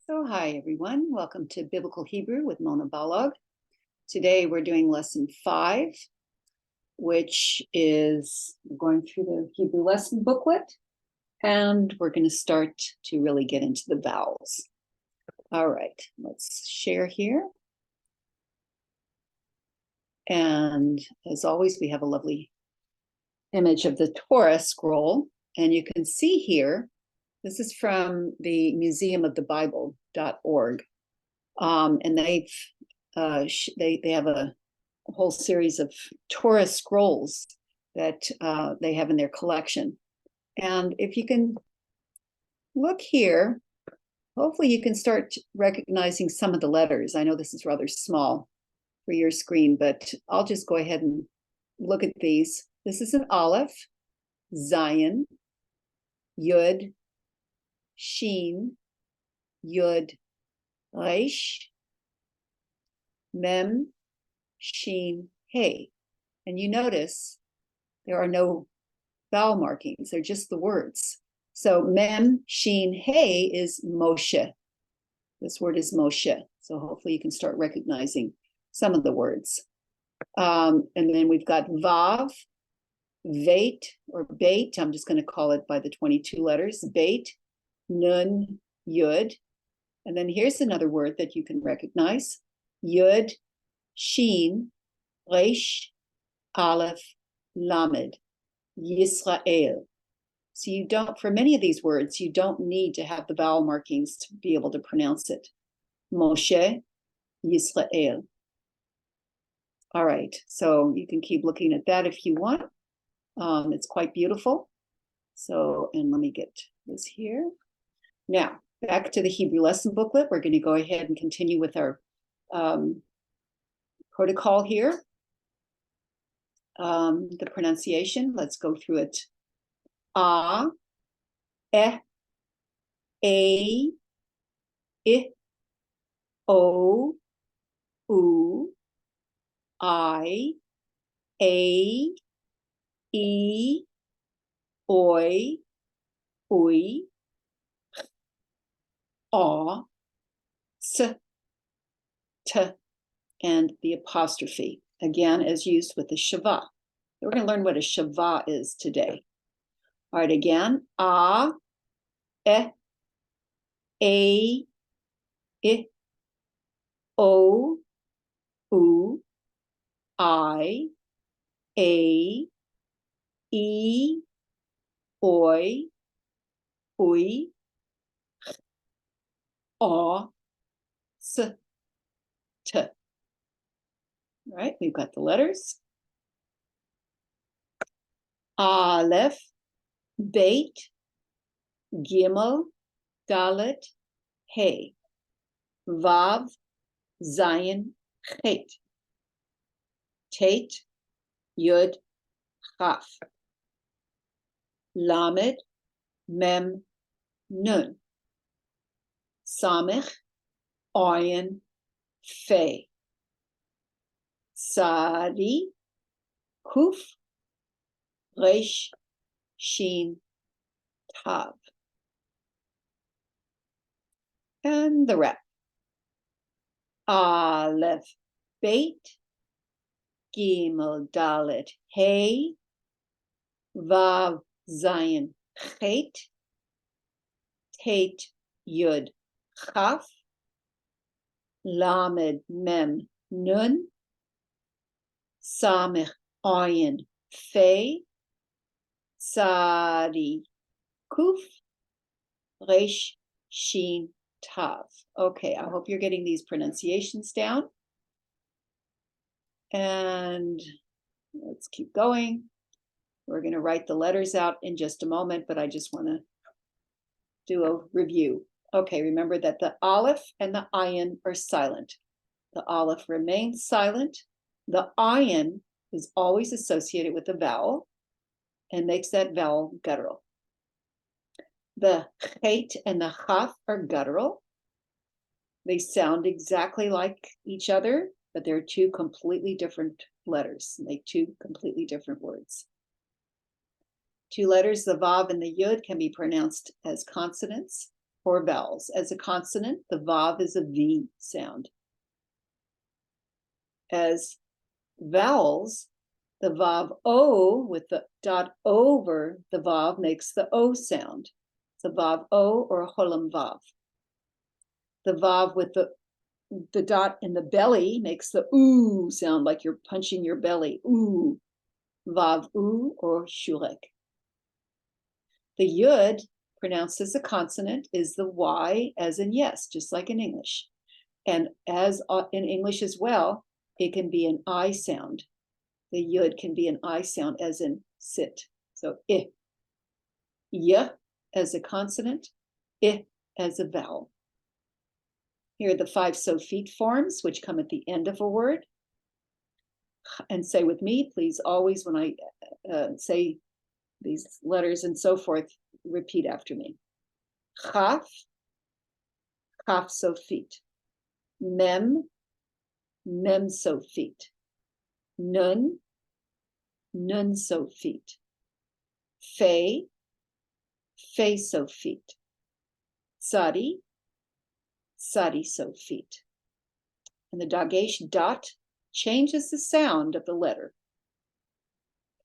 So hi everyone, welcome to Biblical Hebrew with Mona Balog. Today we're doing lesson 5, which is we're going through the Hebrew lesson booklet, and we're going to start to really get into the vowels. All right, let's share here. And as always, we have a lovely image of the Torah scroll, and you can see here, this is from the Museum of the Bible.org. And they have a whole series of Torah scrolls that they have in their collection. And if you can look here, hopefully you can start recognizing some of the letters. I know this is rather small for your screen, but I'll just go ahead and look at these. This is an Aleph, Zion, Yud, Shin, Yud, Resh, Mem, Shin, Hey. And you notice there are no vowel markings, they're just the words. So Mem, Shin, Hey is Moshe. This word is Moshe. So hopefully you can start recognizing some of the words. And then we've got Vav, Veit, or Beit. I'm just going to call it by the 22 letters. Beit, Nun, Yud. And then here's another word that you can recognize. Yud, Shin, Resh, Aleph, Lamed, Yisrael. So you don't, for many of these words, you don't need to have the vowel markings to be able to pronounce it. Moshe, Yisrael. All right, so you can keep looking at that if you want. It's quite beautiful. So, and let me get this here. Now, back to the Hebrew lesson booklet. We're going to go ahead and continue with our protocol here. The pronunciation, let's go through it. A, E, A, I, O, U, I, A, E, Oi, Ui, A, S, T, and the apostrophe, again, as used with the Shavah. We're going to learn what a Shavah is today. All right, again, A, E, A, I, O, U, I, A, E, Oi, Ui, A, S, T. All right, we've got the letters. Aleph, Beit, Gimel, Dalet, Hey, Vav, Zayin, Chet, Tet, Yud, Chaf, Lamed, Mem, Nun, Samech, Ayin, Fe, Sadi, Kuf, Resh, Shin, Tav. And the rep. Aleph, Beit, Gimel, Dalet, Hey, Vav, Zayin, Chet, Tet, Yud, Chaf, Lamed, Mem, Nun, Samech, Ayin, Fe, Sadi, Kuf, Resh, Shin, Tav. Okay, I hope you're getting these pronunciations down. And let's keep going. We're going to write the letters out in just a moment, but I just want to do a review. Okay, remember that the Aleph and the Ayin are silent. The Aleph remains silent. The Ayin is always associated with a vowel and makes that vowel guttural. The Chet and the Chaf are guttural. They sound exactly like each other, but they're two completely different letters, make two completely different words. Two letters, the Vav and the Yud, can be pronounced as consonants. or vowels. As a consonant, the vav is a V sound. As vowels, the vav O with the dot over the vav makes the O sound. It's a vav O or a cholam vav. The vav with the dot in the belly makes the oo sound, like you're punching your belly. Ooh, vav oo or shurek. The yud, pronounced as a consonant, is the Y as in yes, just like in English. And as in English as well, it can be an I sound. The yud can be an I sound as in sit. So I. Y as a consonant, I as a vowel. Here are the 5 sofiyth forms, which come at the end of a word. And say with me, please, always when I say these letters and so forth, repeat after me. Chaf, chaf sofiyth. Mem, mem sofiyth. Nun, nun sofiyth. Fe, fe sofiyth. Tsadi, tsadi sofiyth. And the dageysh dot changes the sound of the letter,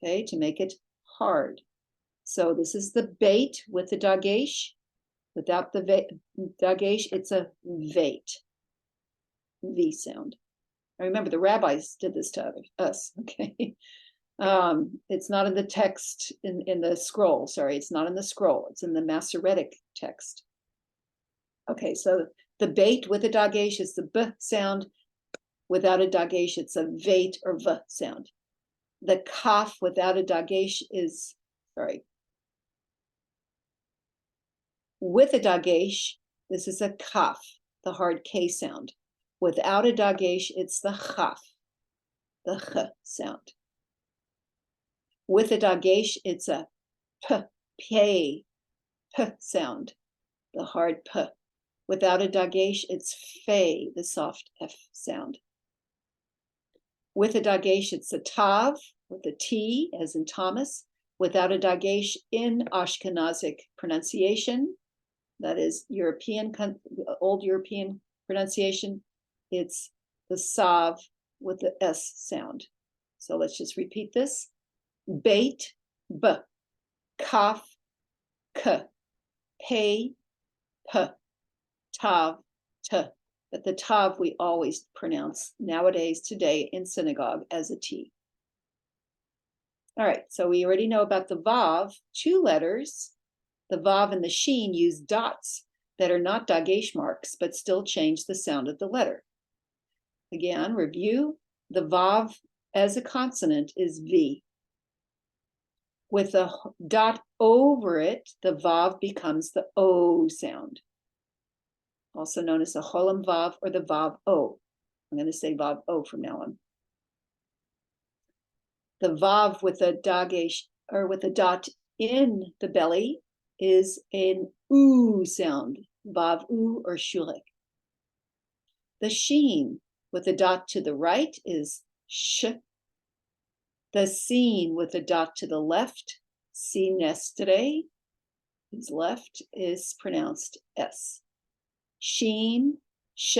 okay, to make it hard. So this is the bait with the dageysh. Without the dageysh, it's a vait, V sound. I remember the rabbis did this to us, okay? It's not in the text, in the scroll, sorry, it's not in the scroll, it's in the Masoretic text. Okay, so the bait with the dageysh is the B sound. Without a dageysh, it's a vait or V sound. The kaf without a dageysh is, sorry. With a dageysh, this is a kaf, the hard K sound. Without a dageysh, it's the chaf, the ch sound. With a dageysh, it's a p, p sound, the hard p. Without a dageysh, it's fe, the soft F sound. With a dageysh, it's a tav, with a T, as in Thomas. Without a dageysh, in Ashkenazic pronunciation, that is European, old European pronunciation, it's the sav with the S sound. So let's just repeat this. Bait, B, kaf, k, pei, p, tav, t. But the tav we always pronounce nowadays, today, in synagogue as a T. All right, so we already know about the vav, 2 letters. The vav and the sheen use dots that are not dageysh marks, but still change the sound of the letter. Again, review, the vav as a consonant is V. With a dot over it, the vav becomes the O sound, also known as the cholam vav or the vav O. I'm going to say vav O from now on. The vav with a dageysh or with a dot in the belly is an oo sound, vav oo or shurek. The sheen with a dot to the right is sh. The seen with a dot to the left, sinestre, whose left, is pronounced S. Sheen, sh,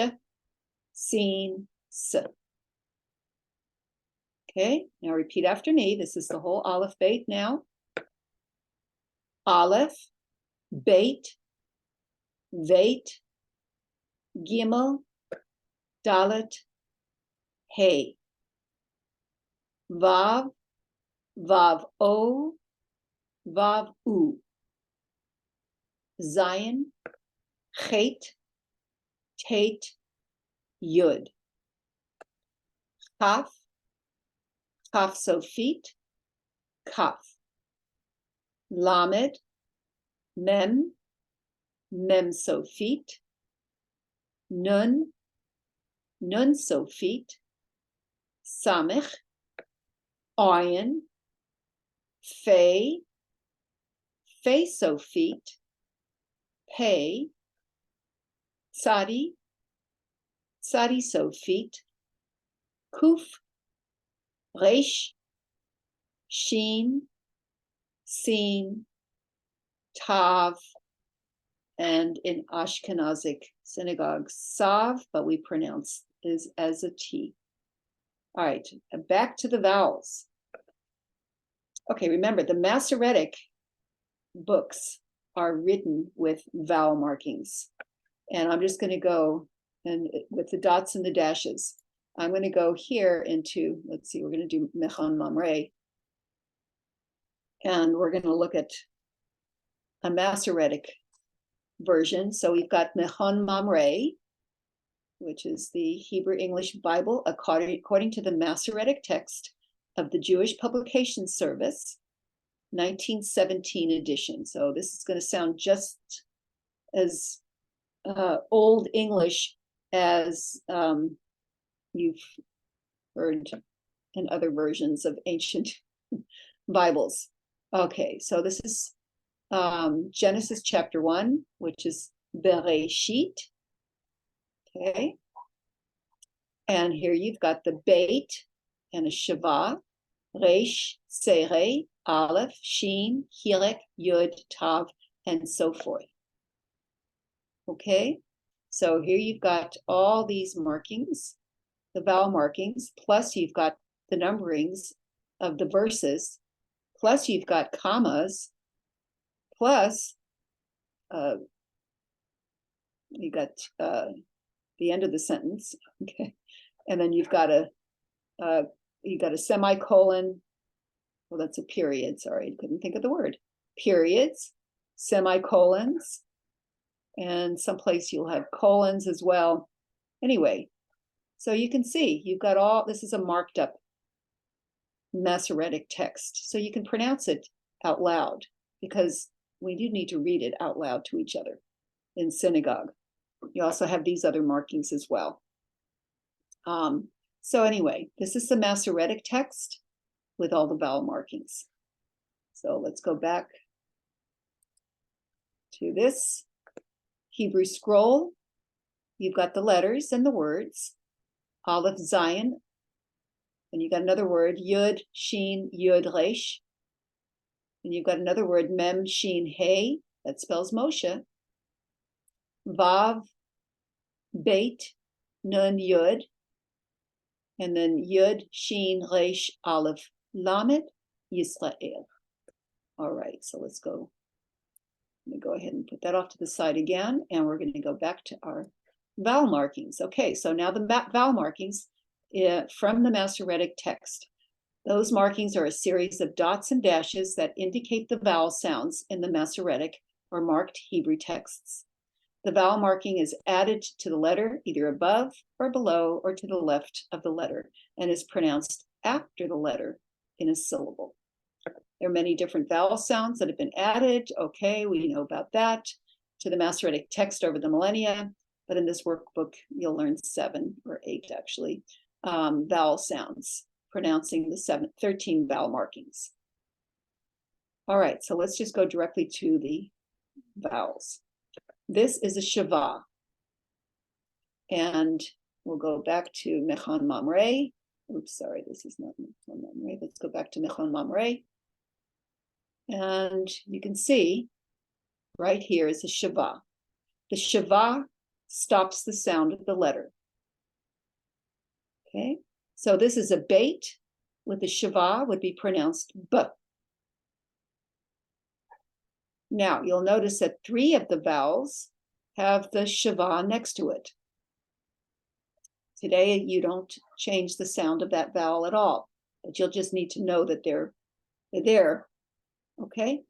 seen, s. Okay, now repeat after me. This is the whole Aleph Beit now. Aleph, Beit, Veit, Gimel, Dalet, Hey. Vav, Vav O, Vav U. Zayin, Chet, Tet, Yud. Kaf, Kaf sofiyth, Kaf. Lamed, Mem, Mem sofiyth. Nun, Nun sofiyth. Samech, Ayin, Fe, Fe sofiyth. Pei, Tsadi, Tsadi sofiyth. Kuf, Resh, Sheen, Seen, Tav, and in Ashkenazic synagogues, sav, but we pronounce is as a T. All right, back to the vowels. Okay, remember the Masoretic books are written with vowel markings. And I'm just going to go and with the dots and the dashes. I'm going to go here into, let's see, we're going to do Mechon Mamre. And we're going to look at a Masoretic version. So we've got Mechon Mamre, which is the Hebrew English Bible according to the Masoretic text of the Jewish Publication Service, 1917 edition. So this is going to sound just as Old English as you've heard in other versions of ancient Bibles. Okay, so this is Genesis chapter 1, which is Bereshit. Okay, and here you've got the Beit and a Shava, Resh, Serei, Aleph, Shin, Hirek, Yud, Tav, and so forth. Okay, so here you've got all these markings, the vowel markings, plus you've got the numberings of the verses, plus you've got commas, plus you got the end of the sentence, okay, and then you've got a semicolon. Well, that's a period. Sorry, I couldn't think of the word. Periods, semicolons, and someplace you'll have colons as well. Anyway, so you can see you've got all, this is a marked up Masoretic text. So you can pronounce it out loud because we do need to read it out loud to each other in synagogue. You also have these other markings as well. So anyway, this is the Masoretic text with all the vowel markings. So let's go back to this Hebrew scroll. You've got the letters and the words, Aleph, Zion, and you've got another word, Yud, Shin, Yud, Resh, and you've got another word, Mem, Shin, Hey, that spells Moshe, Vav, Beit, Nun, Yud, and then Yud, Shin, Resh, Aleph, Lamed, Yisrael. All right, so let's go. Let me go ahead and put that off to the side again, and we're going to go back to our vowel markings. Okay, so now the vowel markings from the Masoretic text. Those markings are a series of dots and dashes that indicate the vowel sounds in the Masoretic or marked Hebrew texts. The vowel marking is added to the letter either above or below or to the left of the letter and is pronounced after the letter in a syllable. There are many different vowel sounds that have been added. Okay, we know about that to the Masoretic text over the millennia, but in this workbook, you'll learn 7 or 8 actually, vowel sounds, pronouncing the 13 vowel markings. All right, so let's just go directly to the vowels. This is a Shava. And we'll go back to Mechon Mamre. Oops, sorry, this is not Mechon Mamre. Let's go back to Mechon Mamre. And you can see right here is a Shava. The Shava stops the sound of the letter. Okay, so this is a Beit with the Shava would be pronounced B. Now, you'll notice that 3 of the vowels have the Shava next to it. Today, you don't change the sound of that vowel at all, but you'll just need to know that they're there, okay?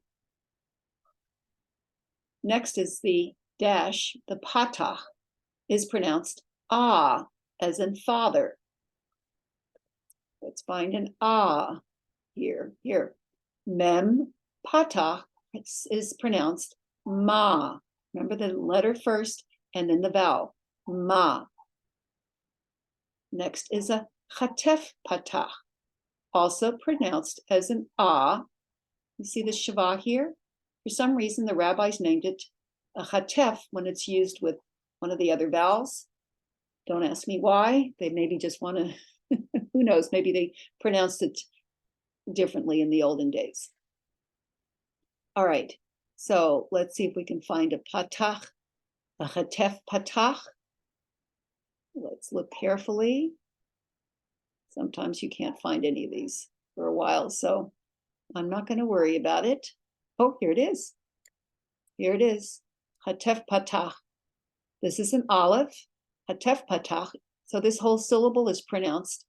Next is the dash, the patah is pronounced ah, as in father. Let's find an ah here. Mem patah is pronounced ma. Remember the letter first and then the vowel, ma. Next is a chatef patah, also pronounced as an ah. You see the Shava here? For some reason, the rabbis named it a chatef when it's used with one of the other vowels. Don't ask me why. They maybe just want to, who knows, maybe they pronounced it differently in the olden days. All right, So let's see if we can find a patach, a chatef patach. Let's look carefully. Sometimes you can't find any of these for a while, so I'm not going to worry about it. Oh, here it is. Here it is. Chatef patach. This is an aleph. Chatef patach. So this whole syllable is pronounced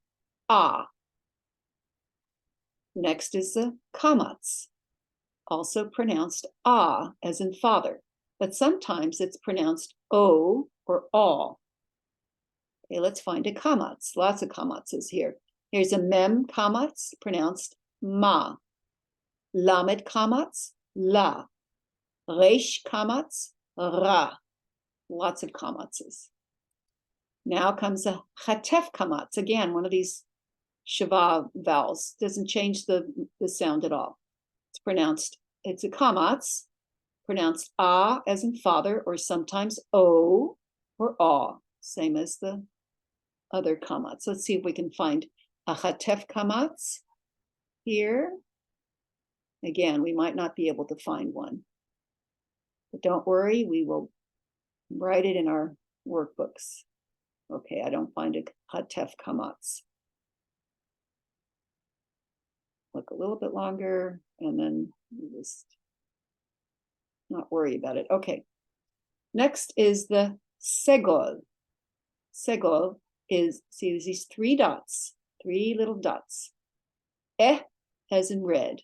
ah. Next is the kamatz, also pronounced ah, as in father, but sometimes it's pronounced o or aw. Okay, let's find a kamatz. Lots of kamatzes here. Here's a mem kamatz, pronounced ma. Lamed kamatz, la. Resh kamatz, ra. Lots of kamatzes. Now comes a chatef kamatz. Again, one of these shava vowels. Doesn't change the sound at all. It's pronounced, it's a kamatz, pronounced ah as in father, or sometimes o or aw, same as the other kamatz. Let's see if we can find a chatef kamatz here. Again, we might not be able to find one, but don't worry, we will write it in our workbooks. Okay, I don't find a chatef kamatz. Look a little bit longer, and then just not worry about it. Okay, next is the segol. Segol is, see, there's these three dots, three little dots. As in red.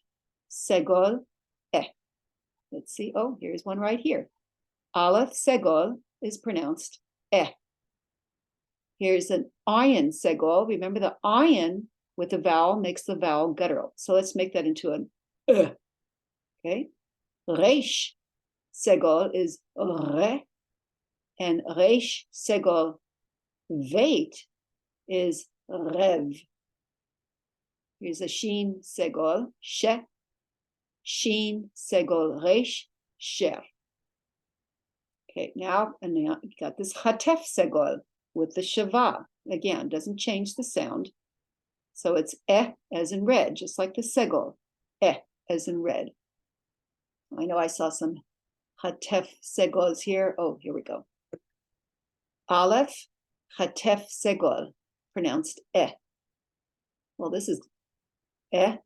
Segol, Let's see, oh, here's one right here. Aleph segol is pronounced Here's an ayin segol. Remember, the ayin with the vowel makes the vowel guttural. So let's make that into an okay. Resh segol is re, and resh segol veit is rev. Here's a sheen segol she, sheen segol resh sher. Okay, now you got this chatef segol with the shava. Again, doesn't change the sound. So it's as in red, just like the segol, as in red. I know I saw some chatef segols here. Oh, here we go. Aleph, chatef segol, pronounced Well, this is and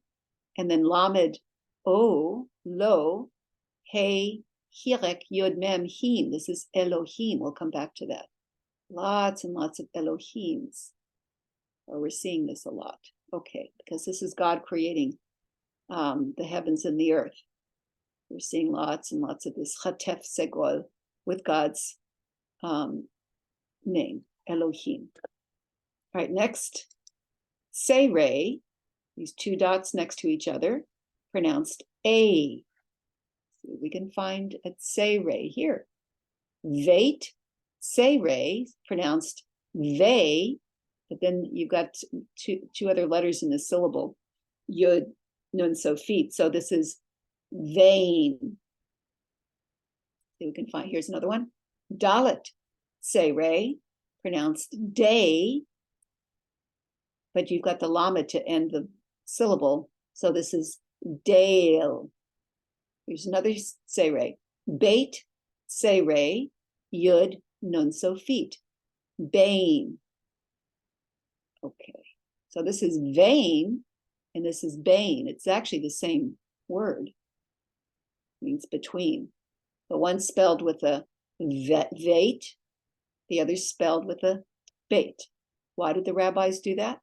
then lamed o, lo, hey, hirek, yod, mem, him. This is Elohim. We'll come back to that. Lots and lots of Elohims. Or we're seeing this a lot. Okay, because this is God creating the heavens and the earth. We're seeing lots and lots of this chatef segol with God's name, Elohim. All right, next, seirei, these two dots next to each other, pronounced a. So we can find a seirei here. Veit, seirei, pronounced vei, but then you've got two other letters in the syllable, yud, nun, sofiyth. So this is vain. So we can find, here's another one. Dalet, seirei, pronounced day, but you've got the lama to end the syllable. So this is dale. Here's another seirei. Beit, seirei, yud, nun, sofiyth. Bane. Okay, so this is vain, and this is bane. It's actually the same word. It means between. The one spelled with a veit, the other spelled with a beit. Why did the rabbis do that?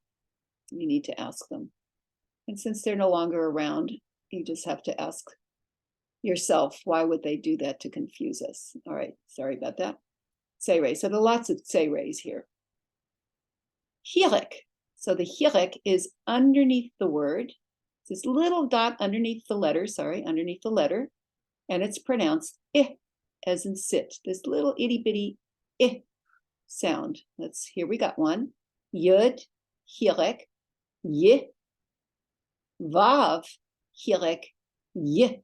You need to ask them. And since they're no longer around, you just have to ask yourself, why would they do that to confuse us? All right, sorry about that. Seirei. So there are lots of seireis here. Hirek. So the hirek is underneath the word. It's this little dot underneath the letter, underneath the letter. And it's pronounced as in sit. This little itty bitty sound. Here we got one. Yud, hirek, y. Vav, hirek, y.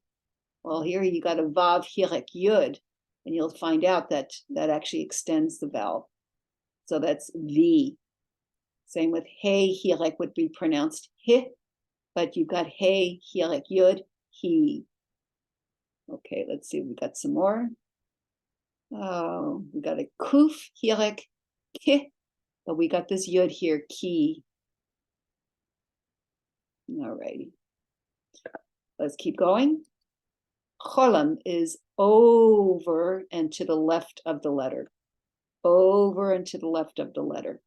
Well, here you got a vav, hirek, yud. And you'll find out that that actually extends the vowel. So that's V. Same with hey, hirek would be pronounced hi, but you've got hey, hirek, yud, he. Okay, let's see. We got some more. Oh, we got a kuf, hirek, ki, but we got this yud here, ki. All righty. Let's keep going. Cholam is over and to the left of the letter. Over and to the left of the letter.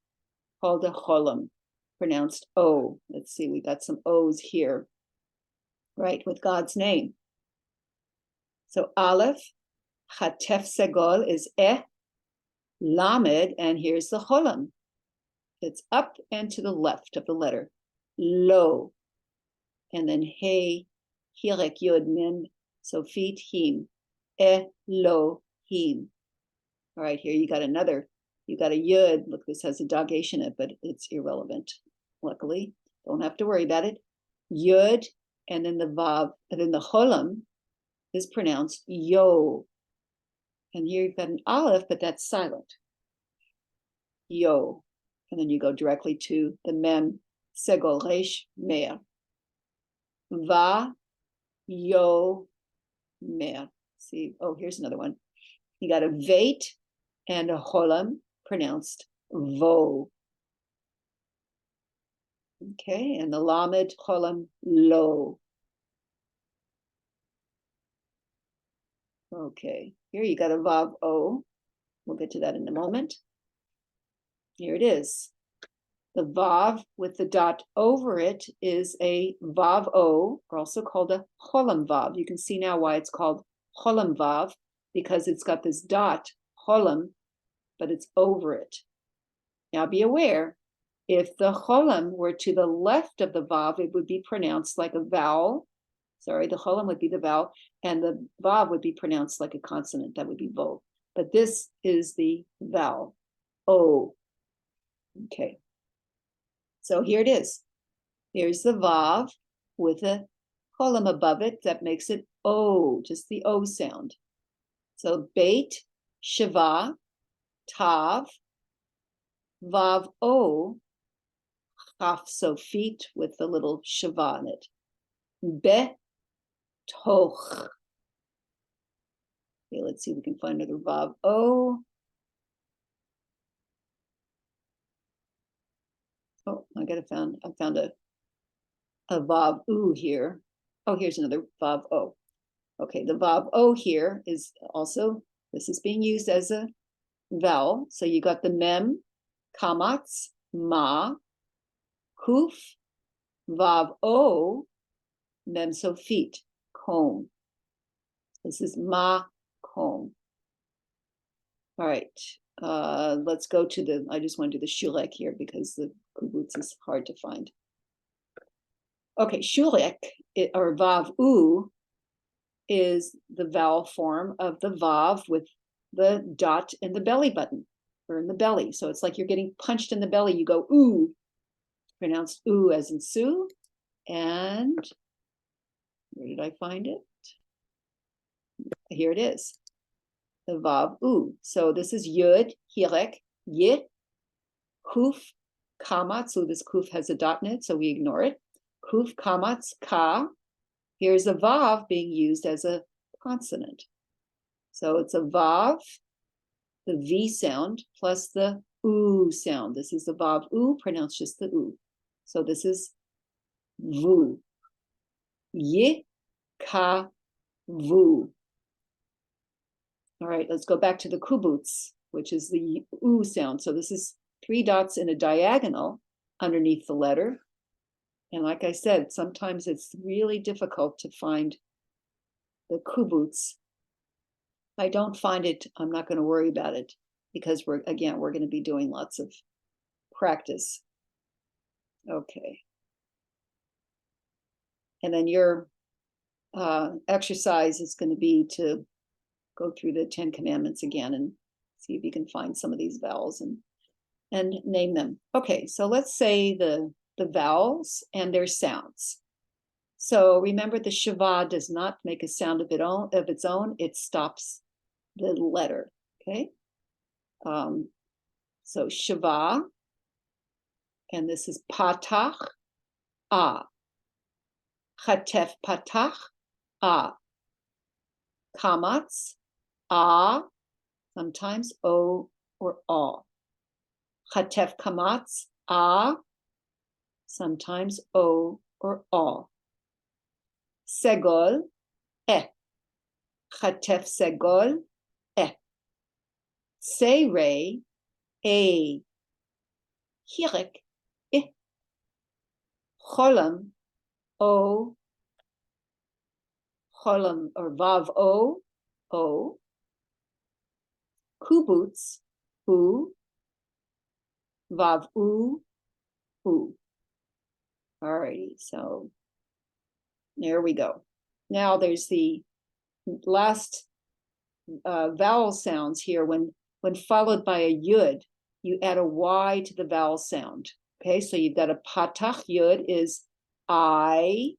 Called a cholam, pronounced O. Let's see, we got some O's here, right, with God's name. So Aleph, Chatef Segol is Lamed, and here's the cholam. It's up and to the left of the letter. Lo. And then Hey, Hirek Yod Mem, sofiyth Him, Elohim. All right, here you got another. You got a Yud. Look, this has a dageysh in it, but it's irrelevant. Luckily, don't have to worry about it. Yud, and then the Vav, and then the cholam is pronounced Yo. And here you've got an Aleph, but that's silent. Yo. And then you go directly to the Mem, Segol Resh Mer. Va, Yo, Mer. See, oh, here's another one. You got a Veit and a cholam, pronounced Vo. Okay, and the Lamed, cholam, Lo. Okay, here you got a Vav O. We'll get to that in a moment. Here it is. The Vav with the dot over it is a Vav O, or also called a cholam Vav. You can see now why it's called cholam Vav, because it's got this dot, cholam, but it's over it. Now be aware, if the cholam were to the left of the Vav, it would be pronounced like a vowel. Sorry, the cholam would be the vowel, and the Vav would be pronounced like a consonant. That would be vo. But this is the vowel, O. Okay. So here it is. Here's the Vav with a cholam above it that makes it O, just the O sound. So Beit, Shiva, Tav, Vav O, Chaf sofiyth with the little Shiva in it. Be, Toch. Okay, let's see if we can find another Vav O. Oh, I found a Vav U here. Oh, here's another Vav O. Okay, the Vav O here is also, this is being used as a vowel. So you got the Mem, Kamatz, Ma, Kuf, Vav O, Mem sofiyth, Kom. This is Ma, Kom. All right, let's go to the, I just want to do the shurek here because the kibbutz is hard to find. Okay, shurek, or Vav U, is the vowel form of the Vav with the dot in the belly button, or in the belly. So it's like you're getting punched in the belly. You go ooh, pronounced ooh as in Sue. And where did I find it? Here it is, the Vav ooh. So this is Yud, Hirek, Yit, Kuf, Kamatz. So this Kuf has a dot in it, so we ignore it. Kuf, Kamatz, Ka. Here's a Vav being used as a consonant. So it's a Vav, the V sound, plus the U sound. This is the Vav U, pronounced just the U. So this is Vu. Ye, Ka, Vu. All right, let's go back to the kibbutz, which is the U sound. So this is 3 dots in a diagonal underneath the letter. And like I said, sometimes it's really difficult to find the kibbutz. If I don't find it, I'm not going to worry about it because we're going to be doing lots of practice. Okay. And then your exercise is going to be to go through the 10 Commandments again and see if you can find some of these vowels and name them. Okay, so let's say the vowels and their sounds. So remember, the Shiva does not make a sound of its own. It stops the letter. Okay. So Shiva, and this is Patach, A. Chatef Patach, A. Kamats, ah, sometimes o or all. Chatef kamats, ah, sometimes o or all. Segol, Chatef segol, Seirei, a. Hirek, Cholam, o. Cholam or vav o. Kubutz, u. Vav u. All righty, so there we go. Now there's the last vowel sounds here. When followed by a yud, you add a y to the vowel sound. Okay, so you've got a patach yud is I.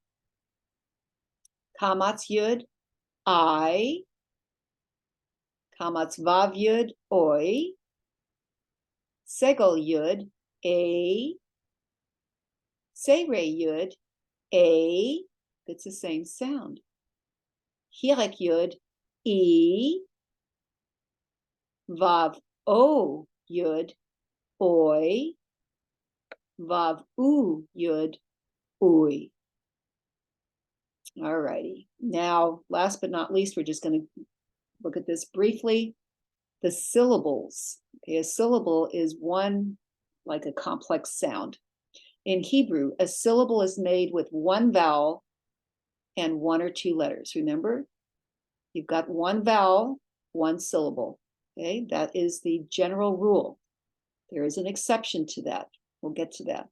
Kamatz yud, I. Kamatz vav yud, oi. Segel yud, a. Seirei yud, a. It's the same sound. Hirek yud, e. Vav o yud, oi. Vav u yud, ui. All righty. Now, last but not least, we're just going to look at this briefly. The syllables. Okay, a syllable is one, like a complex sound. In Hebrew, a syllable is made with one vowel and one or two letters. Remember, you've got one vowel, one syllable. Okay, that is the general rule. There is an exception to that. We'll get to that.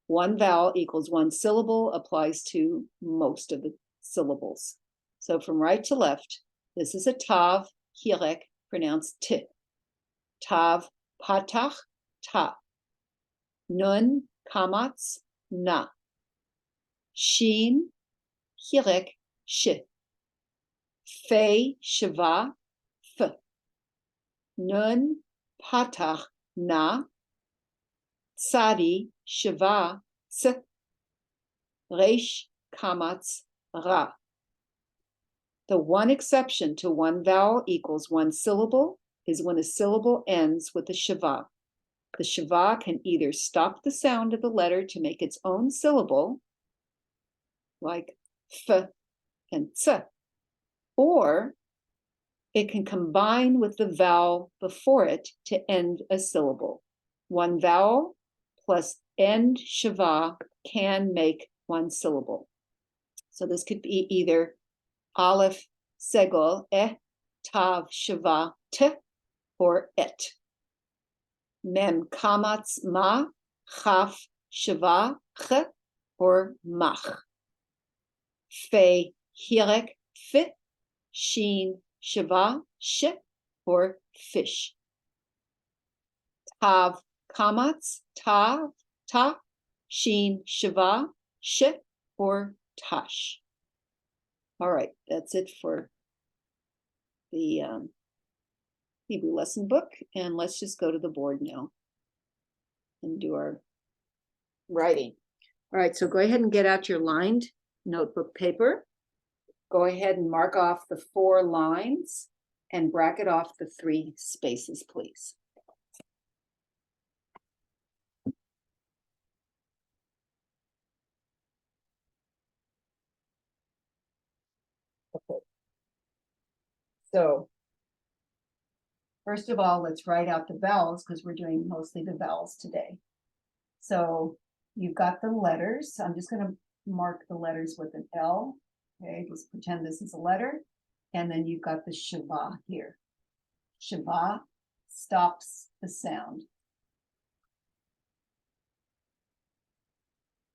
One vowel equals one syllable applies to most of the syllables. So from right to left, this is a tav, hirek, pronounced t. Tav, patach, ta. Nun, kamatz, na. Shin, hirek, sh. Fe, shiva, f. Nun, patach, na. Tsadi, shiva, ts. Resh, kamatz, ra. The one exception to one vowel equals one syllable is when a syllable ends with a shiva. The shiva can either stop the sound of the letter to make its own syllable, like f and ts, or it can combine with the vowel before it to end a syllable. One vowel plus end shiva can make one syllable. So this could be either aleph, segol, tav, shiva, t, or et. Mem, kamatz, ma, chaf, shiva, ch, or mach. Fe, hirek, fit, shin, shiva, sh, or fish. Tav, kamatz, tav, ta, shin, shiva, sh, or tash. All right, that's it for the Hebrew lesson book. And let's just go to the board now and do our writing. All right, so go ahead and get out your lined notebook paper. Go ahead and mark off the 4 lines and bracket off the 3 spaces, please. Okay. So first of all, let's write out the vowels because we're doing mostly the vowels today. So you've got the letters. I'm just going to mark the letters with an L. Okay, just pretend this is a letter. And then you've got the shiva here. Shiva stops the sound.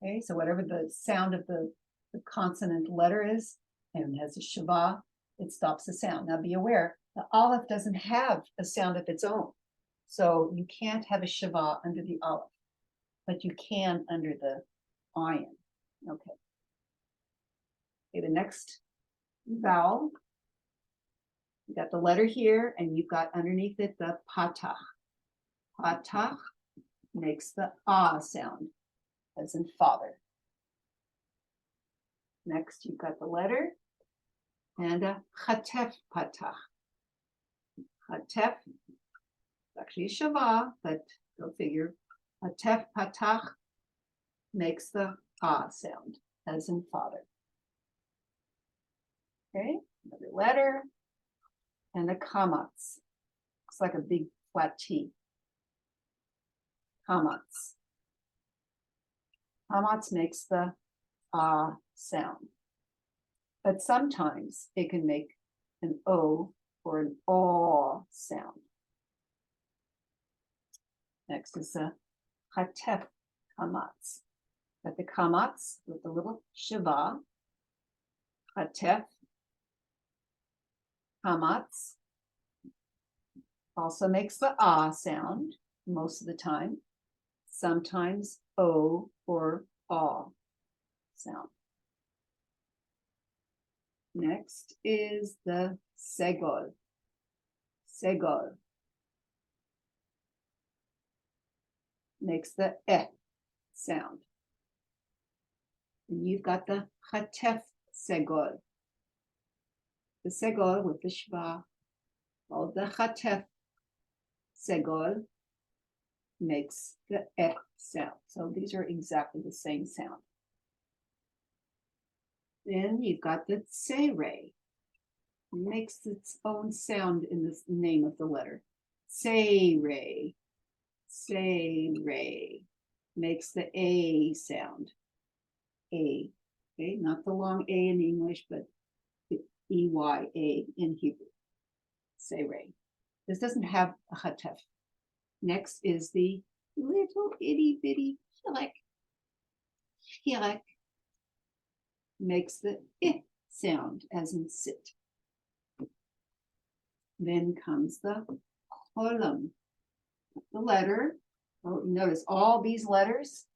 Okay, so whatever the sound of the consonant letter is, and it has a shiva, it stops the sound. Now be aware, the aleph doesn't have a sound of its own. So you can't have a shiva under the aleph, but you can under the ayin. Okay. Okay, the next vowel, you got the letter here, and you've got underneath it the patach. Patach makes the ah sound, as in father. Next, you've got the letter, and a chatef patach. Chatef, actually a shava, but go figure. Chatef patach makes the ah sound, as in father. Okay, another letter, and a kamatz. Looks like a big flat T. Kamatz. Kamatz makes the ah sound. But sometimes it can make an O or an aw sound. Next is a chatef kamatz. Got the kamatz with the little shiva. Chatef kamatz also makes the ah sound most of the time. Sometimes O or aw sound. Next is the segol. Segol makes the eh sound. And you've got the chatef segol. The segol with the shva, called the chatef segol, makes the eh sound. So these are exactly the same sound. Then you've got the tsere. It makes its own sound in the name of the letter. Tsere. Tsere makes the A sound. A. Okay, not the long A in English, but the EYA in Hebrew. Tsere. This doesn't have a chatef. Next is the little itty bitty hirek. Hirek makes the I sound, as in sit. Then comes the cholam, the letter. Oh, notice all these letters,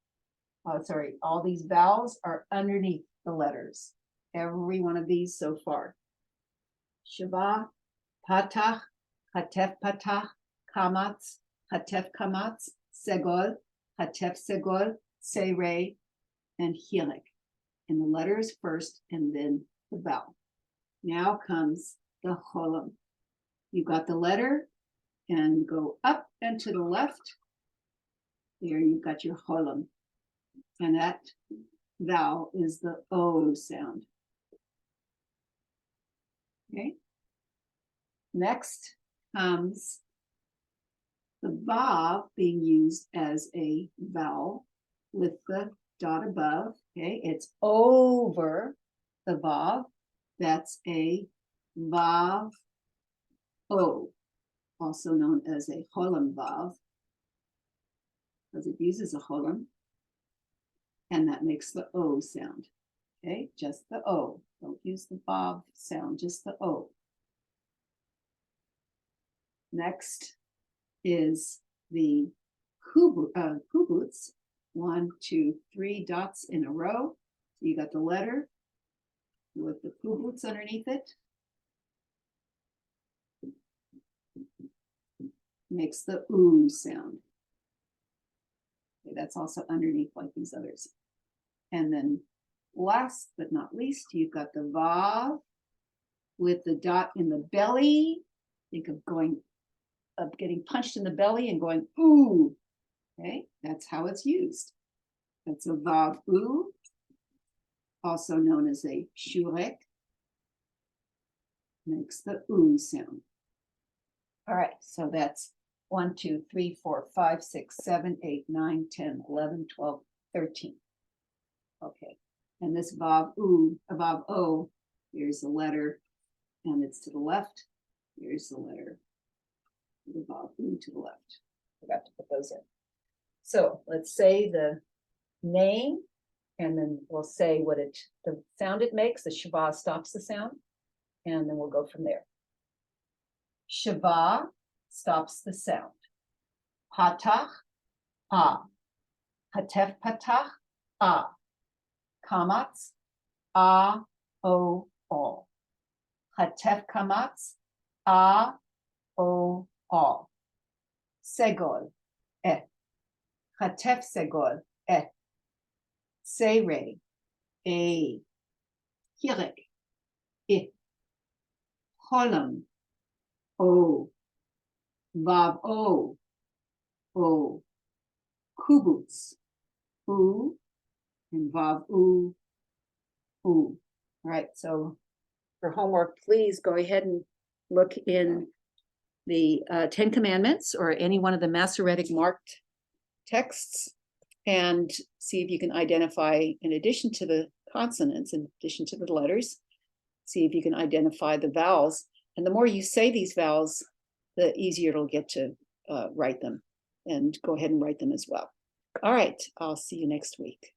all these vowels are underneath the letters. Every one of these so far. Shava, patach, chatef patach, kamatz, chatef kamatz, segol, chatef segol, tsere, and hirek. And the letters first and then the vowel. Now comes the cholam. You got the letter and go up and to the left. There you've got your cholam. And that vowel is the O sound. Okay. Next comes the vav being used as a vowel with the dot above. Okay, it's over the vav. That's a vav O, also known as a cholam vav, because it uses a cholam, and that makes the O sound. Okay, just the O. Don't use the vav sound, just the O. Next is the kubutz. 1, 2, 3 dots in a row. So you got the letter with the kubutz underneath it. Makes the oo sound. Okay, that's also underneath like these others. And then last but not least, you've got the vav with the dot in the belly. Think of getting punched in the belly and going ooh. Okay, that's how it's used. That's a vav oo, also known as a shurek. Makes the oo sound. All right, so that's 1, 2, 3, 4, 5, 6, 7, 8, 9, 10, 11, 12, 13. Okay, and this vav o, here's the letter, and it's to the left. Here's the letter, the vav o to the left. Forgot to put those in. So let's say the name, and then we'll say what the sound it makes. The shava stops the sound, and then we'll go from there. Shava stops the sound. Patach, ah. Chatef patach, ah. Kamatz, ah, o, all. Chatef kamatz, ah, o, all. Segol, eh. Chatef segol, eh. Tsere, eh. Hirek, eh. cholam, O. Vav O, O. Kubutz, U, and Vav U, U. All right, so for homework, please go ahead and look in the 10 Commandments or any one of the Masoretic marked texts and see if you can identify, in addition to the consonants, in addition to the letters, see if you can identify the vowels. And the more you say these vowels, the easier it'll get to write them. And go ahead and write them as well. All right, I'll see you next week.